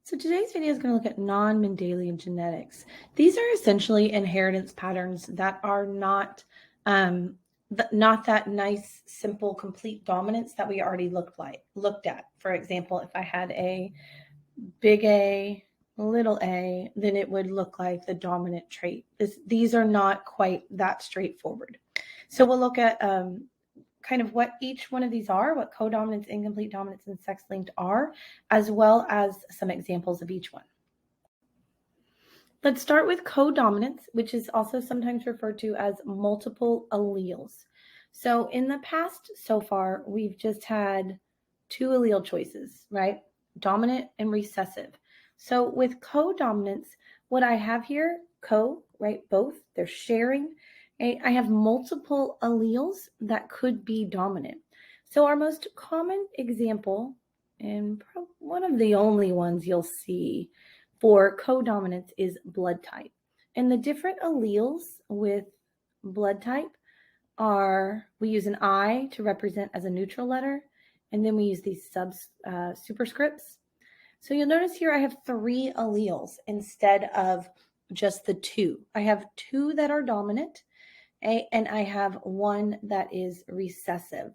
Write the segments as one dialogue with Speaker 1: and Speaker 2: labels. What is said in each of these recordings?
Speaker 1: So today's video is going to look at non-Mendelian genetics. These are essentially inheritance patterns that are not that nice, simple, complete dominance that we already looked at. For example, if I had a big A, little a, then it would look like the dominant trait. These are not quite that straightforward. So we'll look at kind of what each one of these are, what codominance, incomplete dominance, and sex-linked are, as well as some examples of each one. Let's start with codominance, which is also sometimes referred to as multiple alleles. So in the past, so far, we've just had two allele choices, right? Dominant and recessive. So with codominance, what I have here, right, both, they're sharing. I have multiple alleles that could be dominant. So our most common example, and one of the only ones you'll see for codominance, is blood type. And the different alleles with blood type are, we use an I to represent as a neutral letter, and then we use these superscripts. So you'll notice here I have 3 alleles instead of just the 2. I have 2 that are dominant, and I have 1 that is recessive.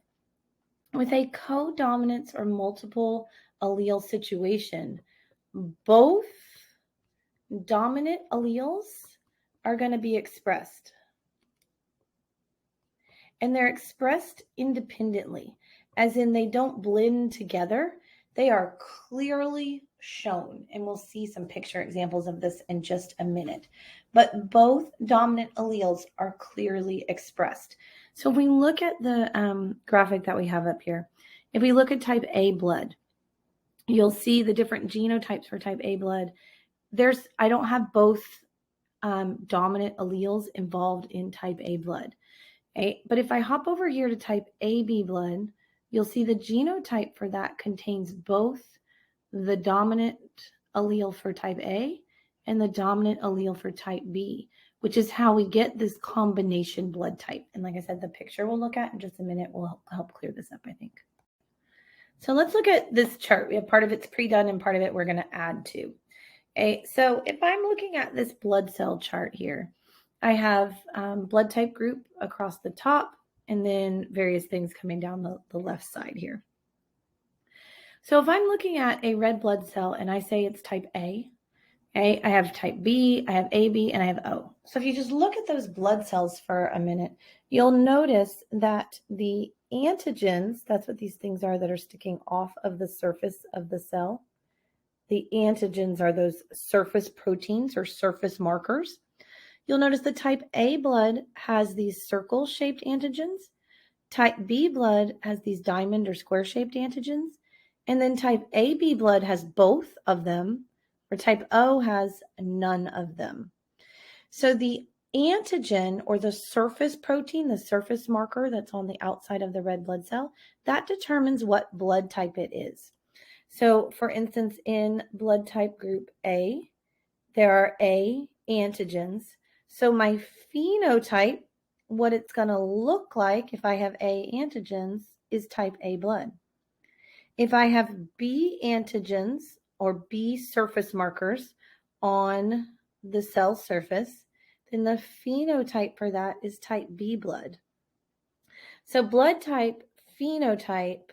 Speaker 1: With a codominance or multiple allele situation, both dominant alleles are going to be expressed. And they're expressed independently, as in they don't blend together. They are clearly shown, and we'll see some picture examples of this in just a minute. But both dominant alleles are clearly expressed. So if we look at the graphic that we have up here, if we look at type A blood, you'll see the different genotypes for type A blood. I don't have both dominant alleles involved in type A blood. Okay? But if I hop over here to type AB blood, you'll see the genotype for that contains both the dominant allele for type A and the dominant allele for type B, which is how we get this combination blood type. And like I said, the picture we'll look at in just a minute will help clear this up, I think. So let's look at this chart. We have part of it's pre-done and part of it we're going to add to. Okay, so if I'm looking at this blood cell chart here, I have blood type group across the top, and then various things coming down the left side here. So if I'm looking at a red blood cell and I say it's type A, okay, I have type B, I have AB, and I have O. So if you just look at those blood cells for a minute, you'll notice that the antigens, that's what these things are that are sticking off of the surface of the cell. The antigens are those surface proteins or surface markers. You'll notice the type A blood has these circle-shaped antigens. Type B blood has these diamond or square-shaped antigens. And then type AB blood has both of them, or type O has none of them. So the antigen, or the surface protein, the surface marker that's on the outside of the red blood cell, that determines what blood type it is. So for instance, in blood type group A, there are A antigens. So my phenotype, what it's going to look like if I have A antigens, is type A blood. If I have B antigens or B surface markers on the cell surface, then the phenotype for that is type B blood. So blood type, phenotype,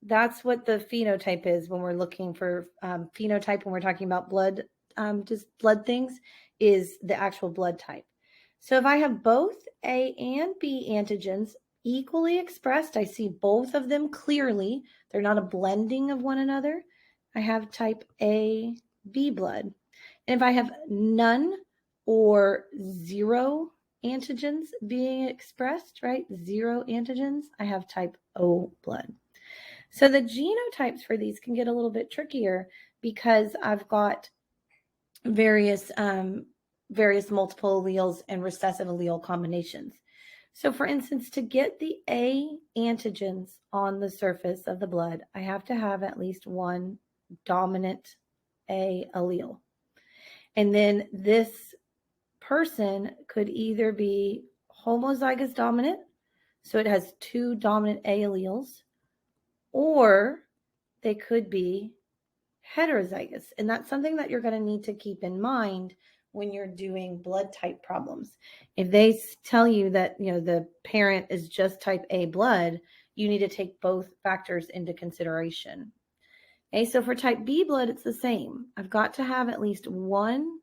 Speaker 1: that's what the phenotype is when we're looking for phenotype, when we're talking about blood, just blood things, is the actual blood type. So if I have both A and B antigens equally expressed, I see both of them clearly, they're not a blending of one another, I have type A, B blood. And if I have none or 0 antigens being expressed, right, 0 antigens, I have type O blood. So the genotypes for these can get a little bit trickier because I've got various multiple alleles and recessive allele combinations. So for instance, to get the A antigens on the surface of the blood, I have to have at least one dominant A allele. And then this person could either be homozygous dominant, so it has 2 dominant A alleles, or they could be heterozygous. And that's something that you're going to need to keep in mind when you're doing blood type problems. If they tell you that, the parent is just type A blood, you need to take both factors into consideration. Okay, so for type B blood, it's the same. I've got to have at least one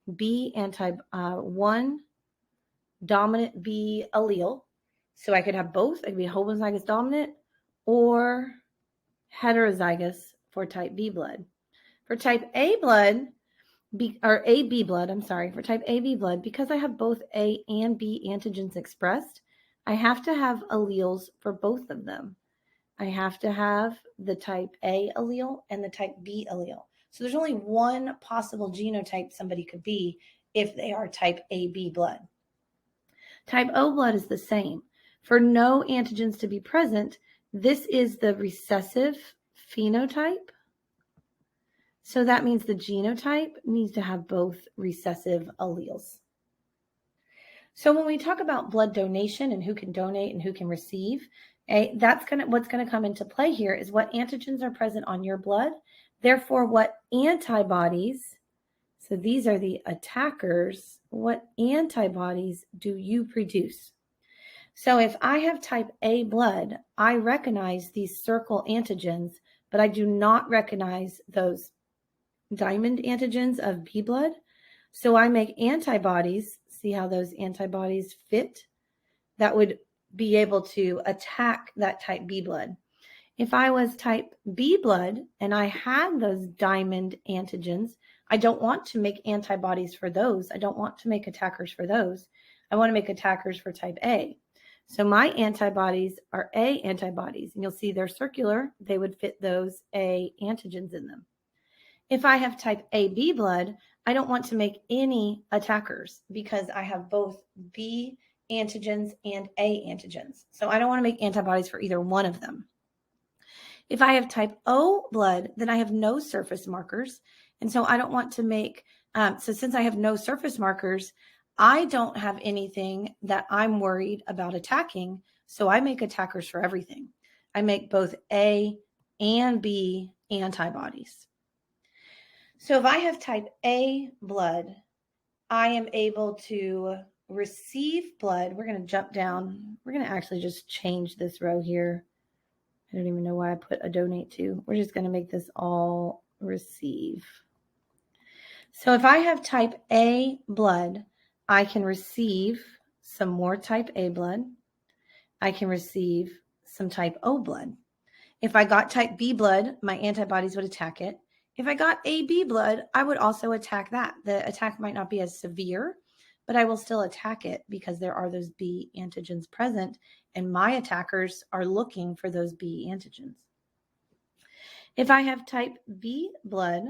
Speaker 1: one dominant B allele. So I could have both. I could be homozygous dominant or heterozygous for type B blood. For type A blood, or AB blood, for type AB blood, because I have both A and B antigens expressed, I have to have alleles for both of them. I have to have the type A allele and the type B allele. So there's only one possible genotype somebody could be if they are type AB blood. Type O blood is the same. For no antigens to be present, this is the recessive phenotype. So that means the genotype needs to have both recessive alleles. So when we talk about blood donation and who can donate and who can receive, what's going to come into play here is what antigens are present on your blood. Therefore, what antibodies, so these are the attackers, what antibodies do you produce? So if I have type A blood, I recognize these circle antigens, but I do not recognize those diamond antigens of B blood. So I make antibodies. See how those antibodies fit? That would be able to attack that type B blood. If I was type B blood and I had those diamond antigens, I don't want to make antibodies for those. I don't want to make attackers for those. I want to make attackers for type A. So my antibodies are A antibodies, and you'll see they're circular. They would fit those A antigens in them. If I have type AB blood, I don't want to make any attackers because I have both B antigens and A antigens. So I don't want to make antibodies for either one of them. If I have type O blood, then I have no surface markers. And so I don't want to make, so since I have no surface markers, I don't have anything that I'm worried about attacking. So I make attackers for everything. I make both A and B antibodies. So if I have type A blood, I am able to receive blood. We're going to jump down. We're going to actually just change this row here. I don't even know why I put a donate to. We're just going to make this all receive. So if I have type A blood, I can receive some more type A blood. I can receive some type O blood. If I got type B blood, my antibodies would attack it. If I got AB blood, I would also attack that. The attack might not be as severe, but I will still attack it because there are those B antigens present, and my attackers are looking for those B antigens. If I have type B blood,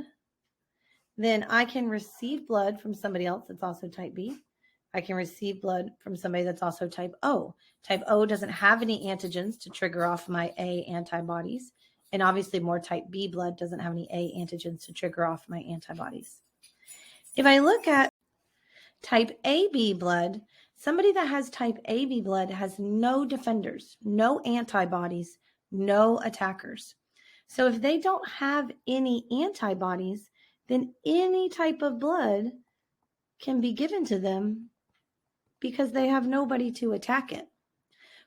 Speaker 1: then I can receive blood from somebody else that's also type B. I can receive blood from somebody that's also type O. Type O doesn't have any antigens to trigger off my A antibodies. And obviously more type B blood doesn't have any A antigens to trigger off my antibodies. If I look at type AB blood, somebody that has type AB blood has no defenders, no antibodies, no attackers. So if they don't have any antibodies, then any type of blood can be given to them because they have nobody to attack it.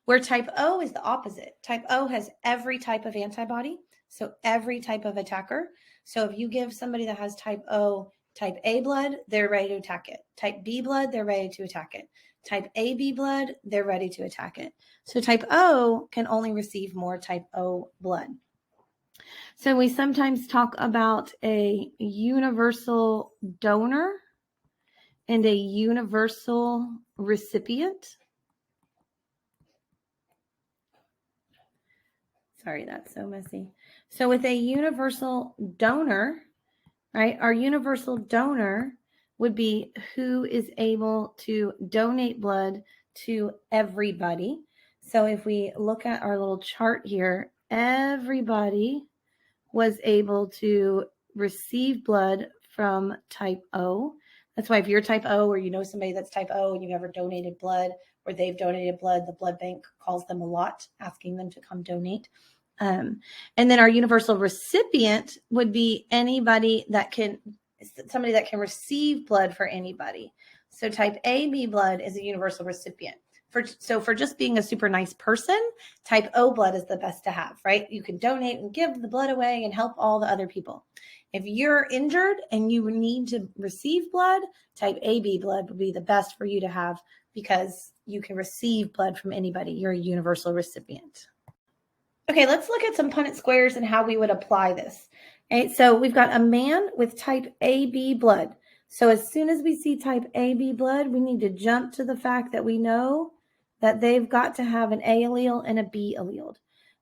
Speaker 1: Where type O is the opposite. Type O has every type of antibody, so every type of attacker. So if you give somebody that has type O type A blood, they're ready to attack it. Type B blood, they're ready to attack it. Type AB blood, they're ready to attack it. So type O can only receive more type O blood. So we sometimes talk about a universal donor and a universal recipient. Sorry, that's so messy. So with a universal donor, right, our universal donor would be who is able to donate blood to everybody. So if we look at our little chart here, everybody was able to receive blood from type O. That's why if you're type O or you know somebody that's type O and you've ever donated blood or they've donated blood, the blood bank calls them a lot, asking them to come donate. And then our universal recipient would be somebody that can receive blood for anybody. So type AB blood is a universal recipient. For just being a super nice person, type O blood is the best to have, right? You can donate and give the blood away and help all the other people. If you're injured and you need to receive blood, type AB blood would be the best for you to have because you can receive blood from anybody. You're a universal recipient. Okay, let's look at some Punnett squares and how we would apply this. Okay, so we've got a man with type AB blood. So as soon as we see type AB blood, we need to jump to the fact that we know that they've got to have an A allele and a B allele.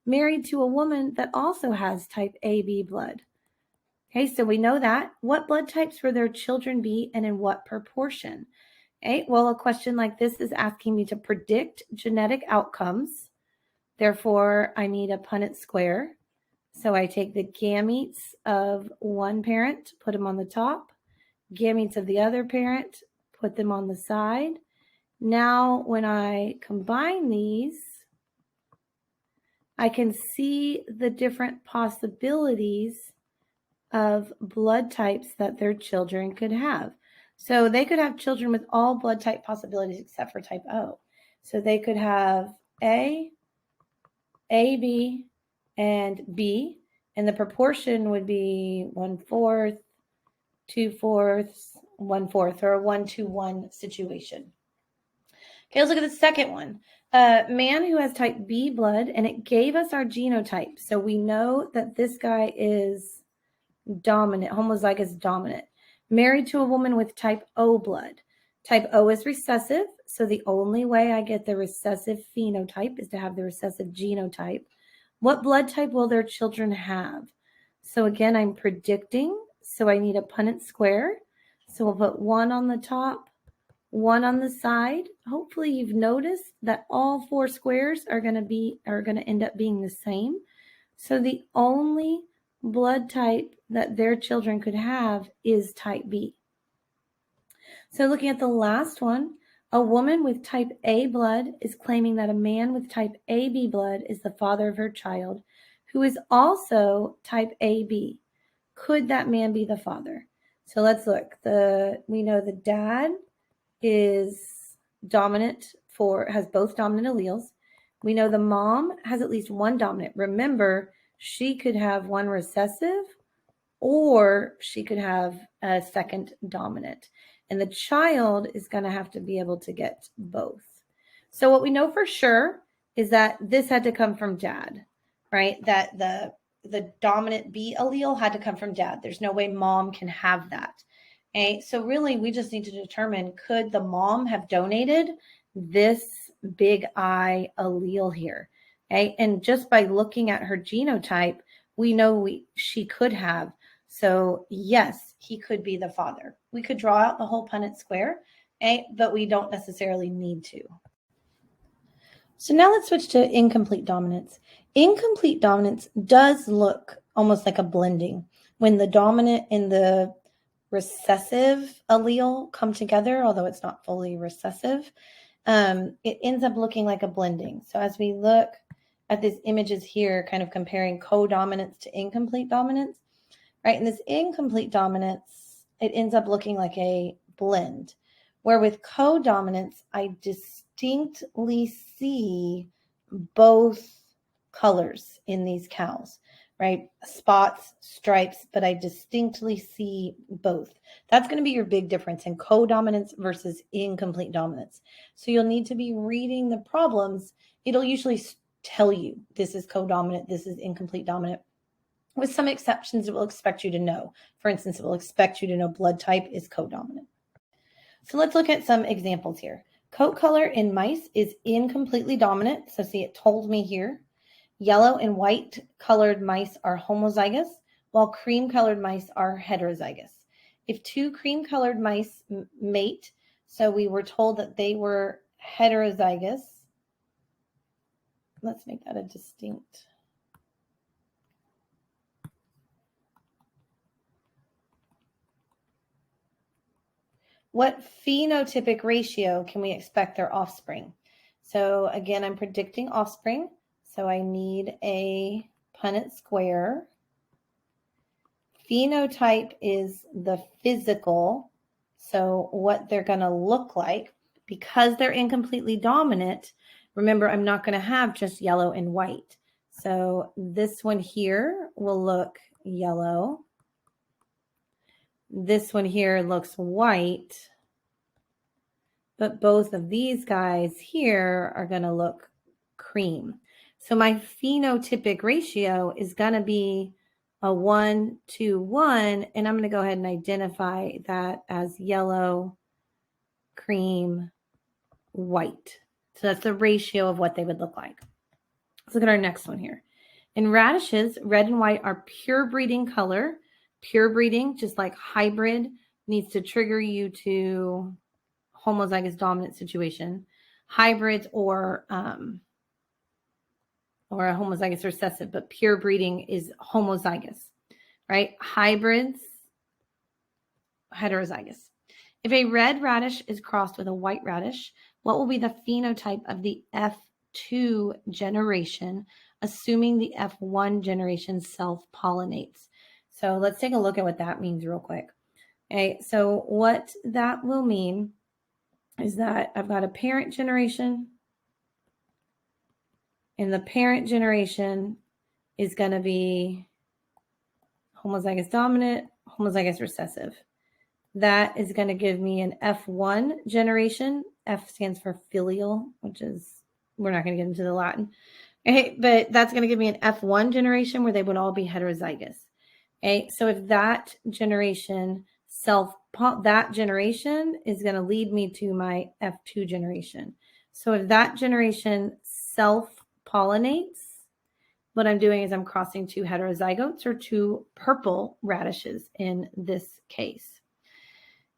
Speaker 1: Married to a woman that also has type AB blood. Okay, so we know that. What blood types will their children be and in what proportion? Okay, well, a question like this is asking me to predict genetic outcomes. Therefore, I need a Punnett square. So I take the gametes of one parent, put them on the top, gametes of the other parent, put them on the side. Now, when I combine these, I can see the different possibilities of blood types that their children could have. So they could have children with all blood type possibilities except for type O. So they could have A, B, and B, and the proportion would be 1/4, 2/4, 1/4, or a 1-to-1 situation. Okay, let's look at the second one. Man who has type B blood, and it gave us our genotype. So we know that this guy is dominant, homozygous dominant. Married to a woman with type O blood. Type O is recessive, so the only way I get the recessive phenotype is to have the recessive genotype. What blood type will their children have? So again, I'm predicting, so I need a Punnett square. So we'll put one on the top, one on the side. Hopefully you've noticed that all four squares are going to end up being the same. So the only blood type that their children could have is type B. So looking at the last one, a woman with type A blood is claiming that a man with type AB blood is the father of her child, who is also type AB. Could that man be the father? So let's look. We know the dad is dominant has both dominant alleles. We know the mom has at least one dominant. Remember, she could have one recessive or she could have a second dominant. And the child is going to have to be able to get both. So what we know for sure is that this had to come from dad, right? That the dominant B allele had to come from dad. There's no way mom can have that. Okay, so really we just need to determine, could the mom have donated this big I allele here? Okay, and just by looking at her genotype, we know she could have. So yes, he could be the father. We could draw out the whole Punnett square, okay, but we don't necessarily need to. So now let's switch to incomplete dominance. Incomplete dominance does look almost like a blending. When the dominant and the recessive allele come together, although it's not fully recessive, it ends up looking like a blending. So as we look at these images here, kind of comparing codominance to incomplete dominance, right? In this incomplete dominance, it ends up looking like a blend, where with codominance, I distinctly see both colors in these cows, right? Spots, stripes, but I distinctly see both. That's going to be your big difference in codominance versus incomplete dominance. So you'll need to be reading the problems. It'll usually tell you this is codominant, this is incomplete dominant. With some exceptions, it will expect you to know. For instance, it will expect you to know blood type is codominant. So let's look at some examples here. Coat color in mice is incompletely dominant. So see, it told me here. Yellow and white colored mice are homozygous, while cream colored mice are heterozygous. If two cream colored mice mate, so we were told that they were heterozygous. Let's make that a distinct. What phenotypic ratio can we expect their offspring? So again, I'm predicting offspring. So I need a Punnett square. Phenotype is the physical, so what they're going to look like. Because they're incompletely dominant, remember, I'm not going to have just yellow and white. So this one here will look yellow. This one here looks white. But both of these guys here are going to look cream. So my phenotypic ratio is going to be a 1:1, and I'm going to go ahead and identify that as yellow, cream, white. So that's the ratio of what they would look like. Let's look at our next one here. In radishes, red and white are pure breeding color. Pure breeding, just like hybrid, needs to trigger you to homozygous dominant situation. Hybrids or a homozygous recessive, but pure breeding is homozygous, right? Hybrids, heterozygous. If a red radish is crossed with a white radish, what will be the phenotype of the F2 generation, assuming the F1 generation self-pollinates? So let's take a look at what that means real quick. Okay, so what that will mean is that I've got a parent generation, and the parent generation is going to be homozygous dominant, homozygous recessive. That is going to give me an F1 generation. F stands for filial, which is, we're not going to get into the Latin. Okay, but that's going to give me an F1 generation where they would all be heterozygous. Okay, so if that generation that generation is going to lead me to my F2 generation. So if that generation self-pollinates, what I'm doing is I'm crossing two heterozygotes or two purple radishes in this case.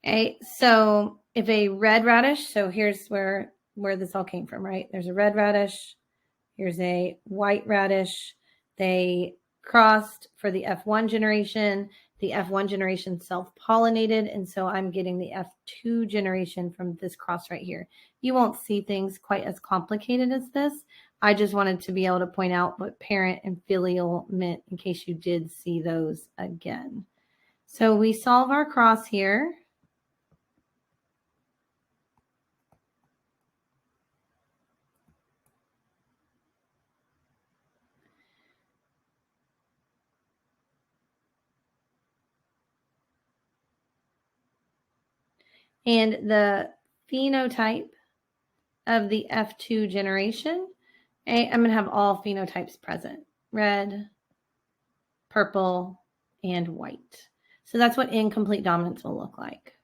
Speaker 1: Okay, so if a red radish, so here's where this all came from, right? There's a red radish, here's a white radish. They crossed for the F1 generation. The F1 generation self-pollinated, and so I'm getting the F2 generation from this cross right here. You won't see things quite as complicated as this. I just wanted to be able to point out what parent and filial meant in case you did see those again. So we solve our cross here. And the phenotype of the F2 generation, I'm going to have all phenotypes present: red, purple, and white. So that's what incomplete dominance will look like.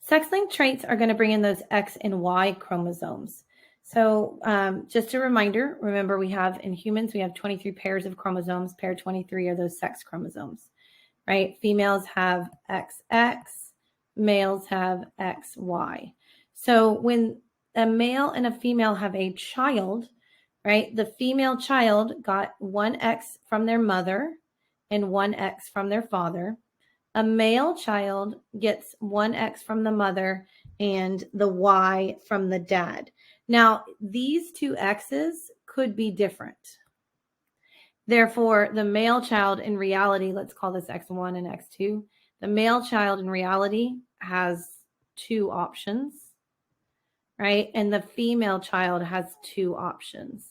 Speaker 1: Sex-linked traits are going to bring in those X and Y chromosomes. So just a reminder, remember we have in humans, we have 23 pairs of chromosomes. Pair 23 are those sex chromosomes, right? Females have XX, males have XY. So when a male and a female have a child, right, the female child got one X from their mother and one X from their father. A male child gets one X from the mother and the Y from the dad. Now, these two X's could be different. Therefore, the male child in reality, let's call this X1 and X2. The male child in reality has two options, right? And the female child has two options,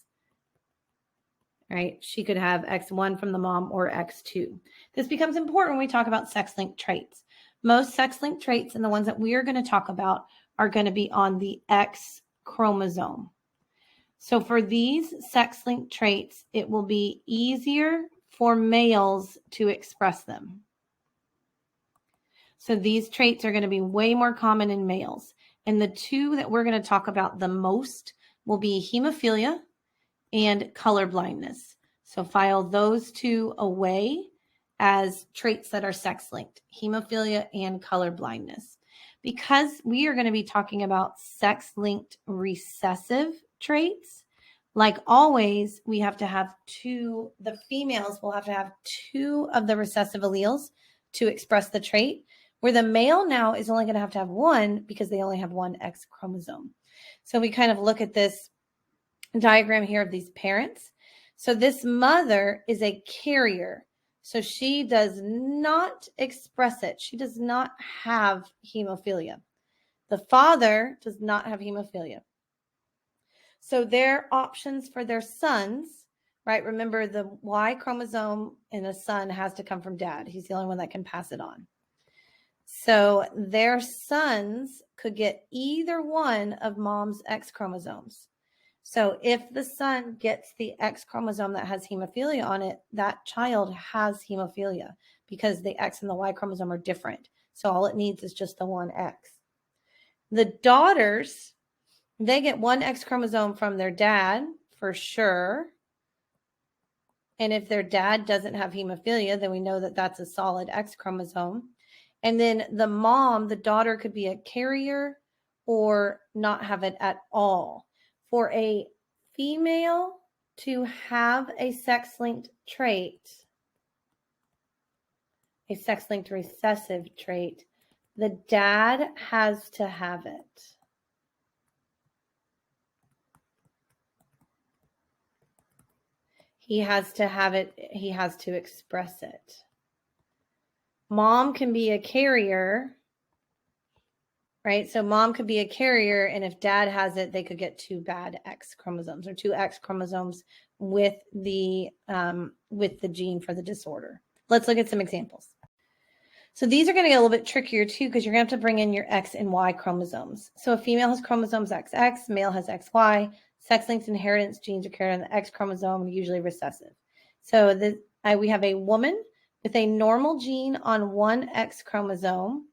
Speaker 1: right? She could have X1 from the mom or X2. This becomes important when we talk about sex-linked traits. Most sex-linked traits, and the ones that we are going to talk about, are going to be on the X chromosome. So for these sex-linked traits, it will be easier for males to express them. So these traits are going to be way more common in males. And the two that we're going to talk about the most will be hemophilia and color blindness. So file those two away as traits that are sex-linked: hemophilia and color blindness. Because we are going to be talking about sex-linked recessive traits, like always, we have to have two, the females will have to have two of the recessive alleles to express the trait, where the male now is only going to have one because they only have one X chromosome. So we kind of look at this diagram here of these parents. So this mother is a carrier. So she does not express it. She does not have hemophilia. The father does not have hemophilia. So their options for their sons, right? Remember, the Y chromosome in a son has to come from dad. He's the only one that can pass it on. So their sons could get either one of mom's X chromosomes. So if the son gets the X chromosome that has hemophilia on it, that child has hemophilia because the X and the Y chromosome are different. So all it needs is just the one X. The daughters, they get one X chromosome from their dad for sure. And if their dad doesn't have hemophilia, then we know that that's a solid X chromosome. And then the mom, the daughter, could be a carrier or not have it at all. For a female to have a sex-linked trait, a sex-linked recessive trait, the dad has to have it. He has to have it. He has to express it. Mom can be a carrier, right? So mom could be a carrier, and if dad has it, they could get two bad X chromosomes or two X chromosomes with the gene for the disorder. Let's look at some examples. So these are going to get a little bit trickier too, because you're going to have to bring in your X and Y chromosomes. So a female has chromosomes XX, male has XY. Sex-linked inheritance genes are carried on the X chromosome, usually recessive. So we have a woman with a normal gene on one X chromosome.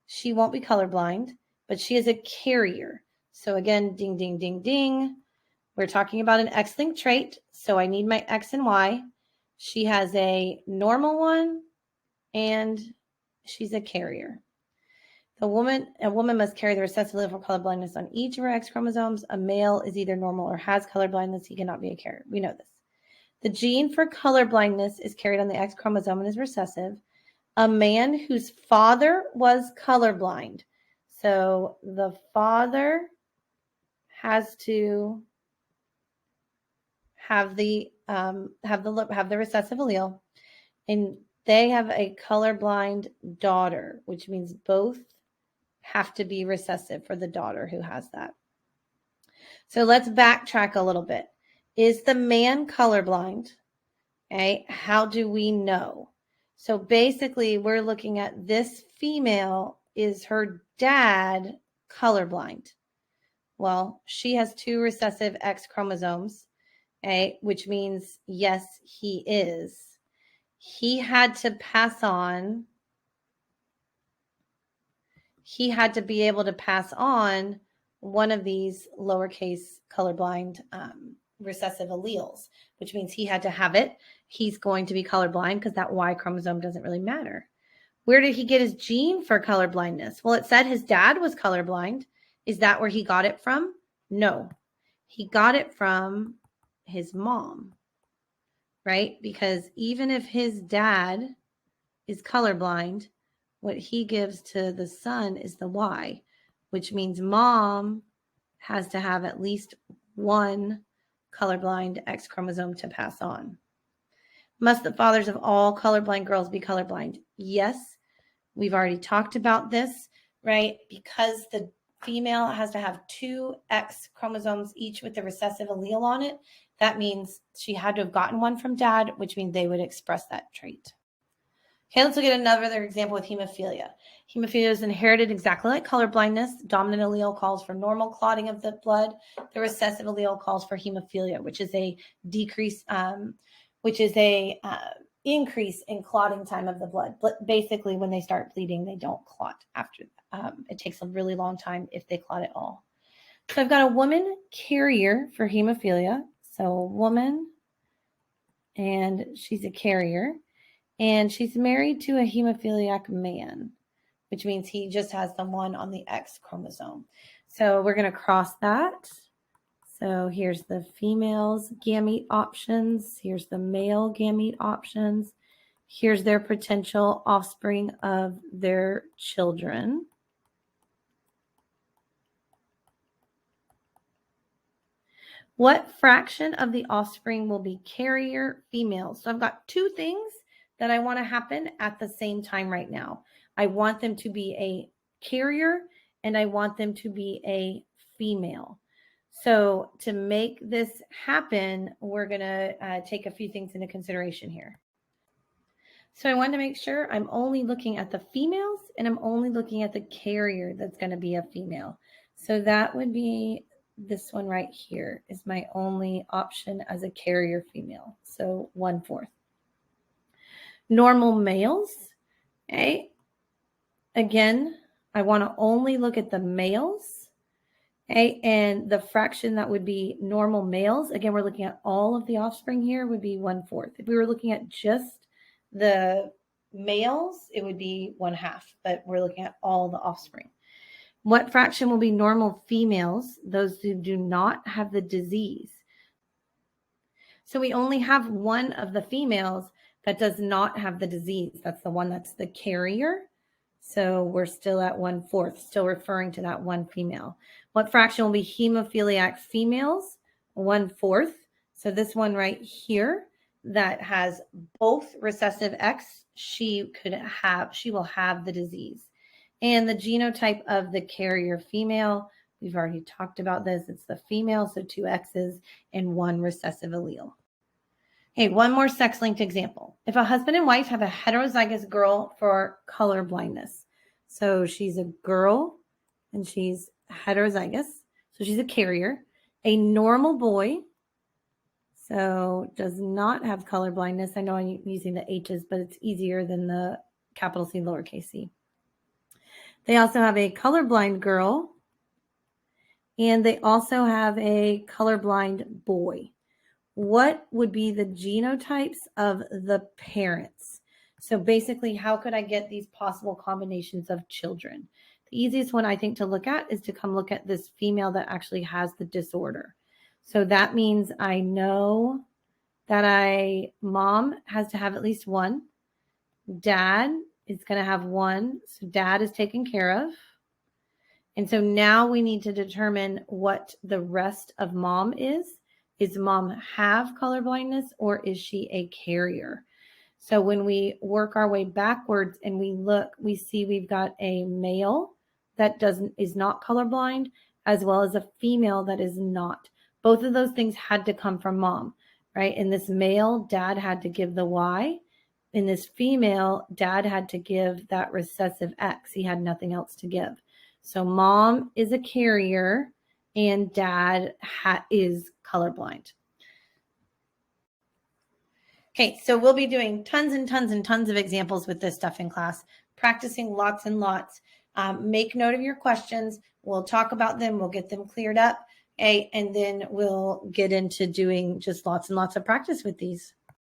Speaker 1: She won't be colorblind, but she is a carrier. So again, ding, ding, ding, ding. We're talking about an X-linked trait, so I need my X and Y. She has a normal one, and she's a carrier. A woman must carry the recessive allele for colorblindness on each of her X chromosomes. A male is either normal or has colorblindness. He cannot be a carrier. We know this. The gene for colorblindness is carried on the X chromosome and is recessive. A man whose father was colorblind. So the father has to have the recessive allele, and they have a colorblind daughter, which means both have to be recessive for the daughter who has that. So let's backtrack a little bit. Is the man colorblind? Okay, how do we know? So basically, we're looking at this female. Is her dad colorblind? Well, she has two recessive X chromosomes, okay, which means yes, he is. He had to pass on. He had to be able to pass on one of these lowercase colorblind recessive alleles, which means he had to have it. He's going to be colorblind because that Y chromosome doesn't really matter. Where did he get his gene for colorblindness? Well, it said his dad was colorblind. Is that where he got it from? No. He got it from his mom, right? Because even if his dad is colorblind, what he gives to the son is the Y, which means mom has to have at least one colorblind X chromosome to pass on. Must the fathers of all colorblind girls be colorblind? Yes. We've already talked about this, right? Because the female has to have two X chromosomes, each with the recessive allele on it. That means she had to have gotten one from dad, which means they would express that trait. Okay, let's look at another example with hemophilia. Hemophilia is inherited exactly like colorblindness. Dominant allele calls for normal clotting of the blood. The recessive allele calls for hemophilia, which is a decrease, increase in clotting time of the blood. But basically, when they start bleeding, they don't clot after. It takes a really long time if they clot at all. So I've got a woman carrier for hemophilia. So a woman, and she's a carrier. And she's married to a hemophiliac man, which means he just has the one on the X chromosome. So we're going to cross that. So here's the female's gamete options. Here's the male gamete options. Here's their potential offspring of their children. What fraction of the offspring will be carrier females? So I've got two things that I want to happen at the same time right now. I want them to be a carrier and I want them to be a female. So to make this happen, we're going to take a few things into consideration here. So I want to make sure I'm only looking at the females and I'm only looking at the carrier that's going to be a female. So that would be this one right here is my only option as a carrier female. So 1/4. Normal males, okay? Again, I want to only look at the males, okay? And the fraction that would be normal males, again, we're looking at all of the offspring here, would be 1/4. If we were looking at just the males, it would be 1/2, but we're looking at all the offspring. What fraction will be normal females? Those who do not have the disease. So we only have one of the females that does not have the disease. That's the one that's the carrier. So we're still at 1/4, still referring to that one female. What fraction will be hemophiliac females? 1/4. So this one right here that has both recessive X, she will have the disease. And the genotype of the carrier female, we've already talked about this. It's the female, so 2 X's and 1 recessive allele. Okay, one more sex-linked example. If a husband and wife have a heterozygous girl for color blindness, so she's a girl and she's heterozygous, so she's a carrier. A normal boy, so does not have color blindness. I know I'm using the H's, but it's easier than the capital C, lowercase c. They also have a colorblind girl, and they also have a colorblind boy. What would be the genotypes of the parents? So basically, how could I get these possible combinations of children? The easiest one I think to look at is to come look at this female that actually has the disorder. So that means I know that mom has to have at least one. Dad is going to have one. So dad is taken care of. And so now we need to determine what the rest of mom is. Is mom have color blindness or is she a carrier? So when we work our way backwards and we look, we see we've got a male that is not colorblind, as well as a female that is not. Both of those things had to come from mom, right? In this male, dad had to give the Y. In this female, dad had to give that recessive X. He had nothing else to give. So mom is a carrier and dad is colorblind. Okay, so we'll be doing tons and tons and tons of examples with this stuff in class, practicing lots and lots. Make note of your questions. We'll talk about them. We'll get them cleared up. Okay, and then we'll get into doing just lots and lots of practice with these.